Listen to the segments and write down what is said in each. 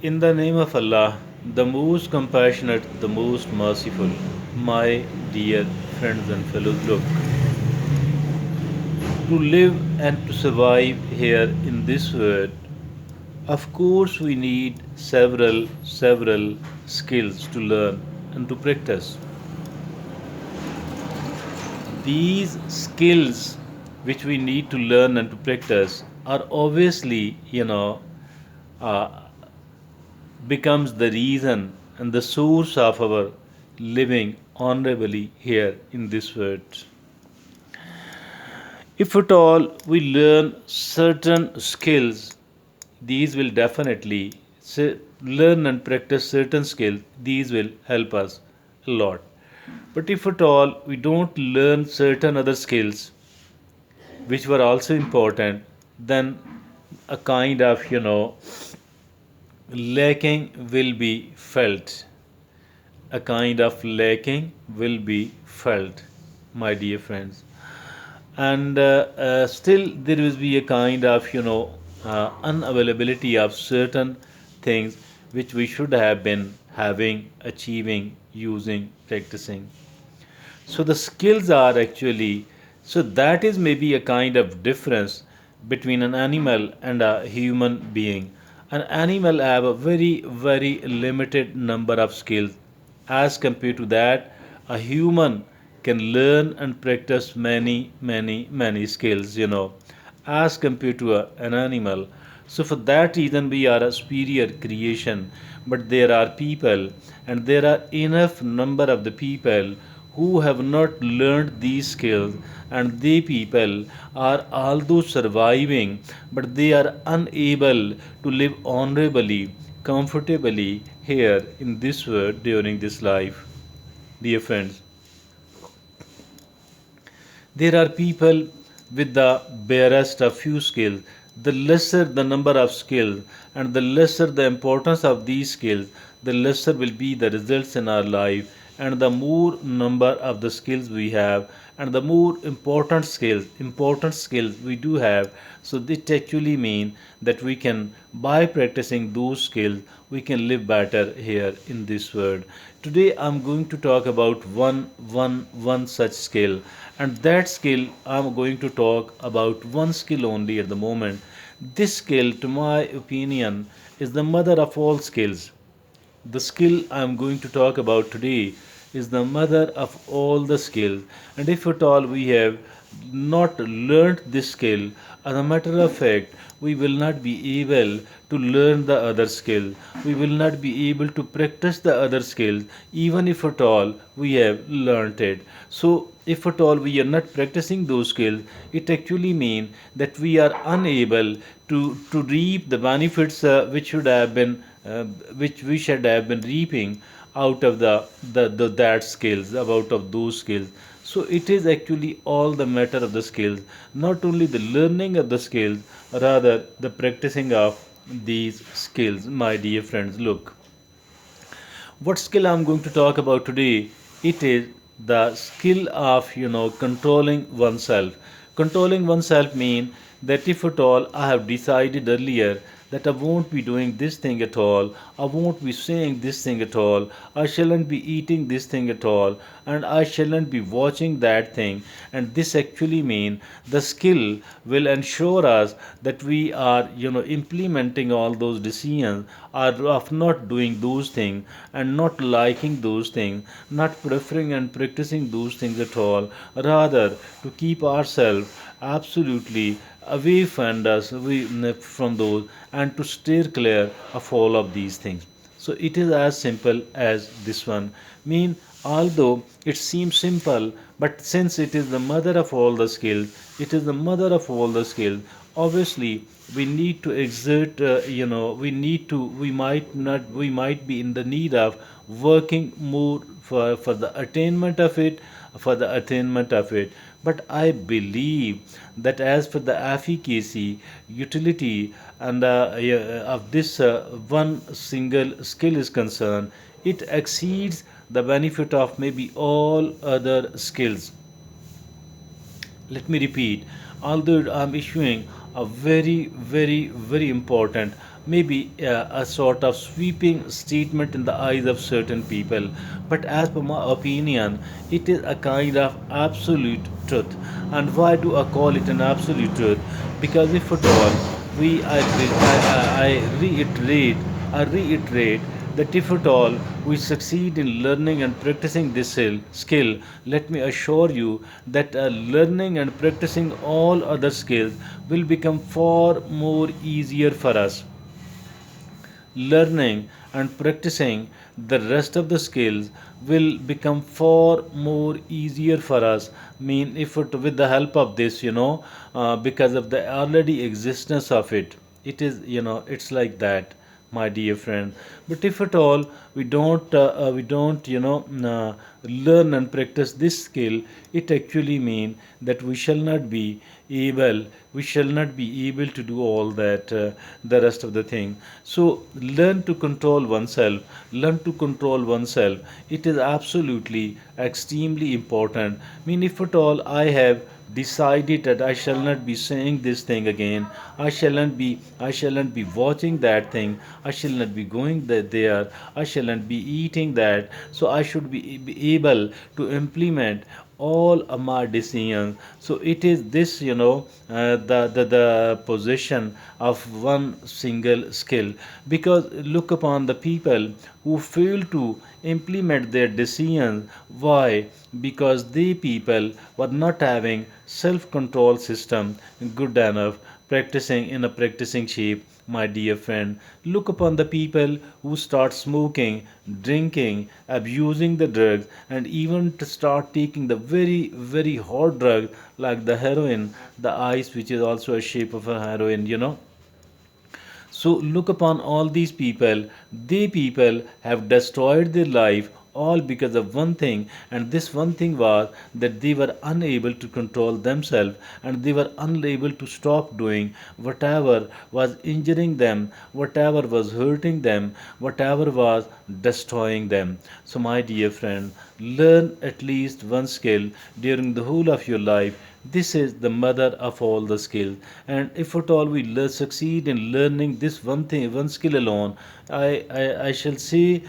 In the name of Allah, the most compassionate, the most merciful, my dear friends and fellows, look, to live and to survive here in this world, of course, we need several skills to learn and to practice. These skills which we need to learn and to practice are obviously, uh, becomes the reason and the source of our living honorably here in this world. If at all we learn certain skills, these will definitely learn and practice certain skills, these will help us a lot. But if at all we don't learn certain other skills which were also important, then a kind of, lacking will be felt. A kind of lacking will be felt, my dear friends. And still, there will be a kind of, unavailability of certain things which we should have been having, achieving, using, practicing. So the skills are actually, so that is maybe a kind of difference between an animal and a human being. An animal have a very limited number of skills. As compared to that, a human can learn and practice many skills, as compared to an animal. So for that reason, we are a superior creation. But there are people, and there are enough number of the people who have not learned these skills, and they people are although surviving, but they are unable to live honorably, comfortably here in this world during this life. Dear friends, there are people with the barest of few skills. The lesser the number of skills and the lesser the importance of these skills, the lesser will be the results in our life. And the more number of the skills we have, and the more important skills we do have, so this actually mean that we can, by practicing those skills, we can live better here in this world. Today I'm going to talk about one such skill, and that skill I'm going to talk about one skill only at the moment. This skill, to my opinion, is the mother of all skills. The skill I am going to talk about today is the mother of all the skills, and if at all we have not learnt this skill, as a matter of fact, we will not be able to learn the other skill. We will not be able to practice the other skills, even if at all we have learnt it. So, if at all we are not practicing those skills, it actually means that we are unable to reap the benefits which should have been which we should have been reaping out of the that skills, out of those skills. So it is actually all the matter of the skills, not only the learning of the skills, rather the practicing of these skills, my dear friends. Look, what skill I'm going to talk about today? It is the skill of, controlling oneself. Controlling oneself mean that if at all I have decided earlier that I won't be doing this thing at all, I won't be saying this thing at all, I shouldn't be eating this thing at all, and I shouldn't be watching that thing. And this actually mean the skill will ensure us that we are, implementing all those decisions are of not doing those things and not liking those things, not preferring and practicing those things at all, rather to keep ourselves absolutely away from us, away from those, and to steer clear of all of these things. So it is as simple as this one. Mean, although it seems simple, but since it is the mother of all the skills, it is the mother of all the skills. Obviously, we need to exert. We might be in the need of working more for the attainment of it, for the attainment of it. But I believe that as for the efficacy, utility, and of this one single skill is concerned, it exceeds the benefit of maybe all other skills. Let me repeat, although I'm issuing a very important, maybe a sort of sweeping statement in the eyes of certain people, but as per my opinion, it is a kind of absolute truth. And why do I call it an absolute truth? Because if at all I reiterate that if at all we succeed in learning and practicing this skill, let me assure you that learning and practicing all other skills will become far more easier for us. Learning and practicing the rest of the skills will become far more easier for us. Mean if it, with the help of this, because of the already existence of it, it is, it's like that, my dear friend. But if at all we don't learn and practice this skill, it actually mean that able we shall not be able to do all that, the rest of the thing. So learn to control oneself. It is absolutely extremely important. I mean, if at all I have decided that I shall not be saying this thing again, I shall not be watching that thing, I shall not be going there, I shall not be eating that, so I should be able to implement all of my decisions. So it is this, the possession of one single skill. Because look upon the people who fail to implement their decisions. Why? Because they people were not having self control system good enough, practicing in a practicing shape. My dear friend, look upon the people who start smoking, drinking, abusing the drugs, and even to start taking the very, very hard drug like the heroin, the ice, which is also a shape of a heroin. So look upon all these people. They people have destroyed their life all because of one thing, and this one thing was that they were unable to control themselves, and they were unable to stop doing whatever was injuring them, whatever was hurting them, whatever was destroying them. So, my dear friend, learn at least one skill during the whole of your life. This is the mother of all the skills, and if at all we succeed in learning this one thing, one skill alone, I shall say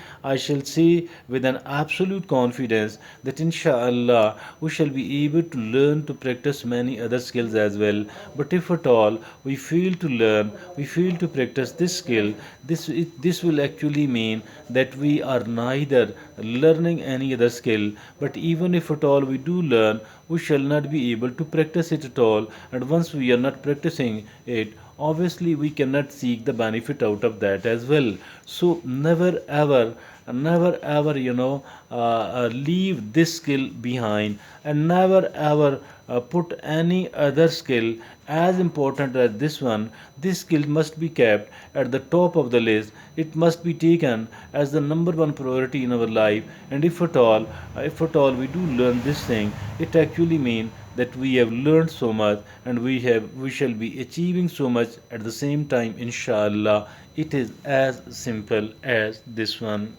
with an absolute confidence that inshallah we shall be able to learn to practice many other skills as well. But if at all we fail to learn, we fail to practice this skill, this will actually mean that we are neither learning any other skill, but even if at all we do learn, we shall not be able to practice it at all. And once we are not practicing it, obviously we cannot seek the benefit out of that as well. So never ever leave this skill behind, and never ever put any other skill as important as this one. This skill must be kept at the top of the list. It must be taken as the number one priority in our life. And if at all we do learn this thing, it actually means that we have learned so much, and we shall be achieving so much at the same time, inshallah. It is as simple as this one.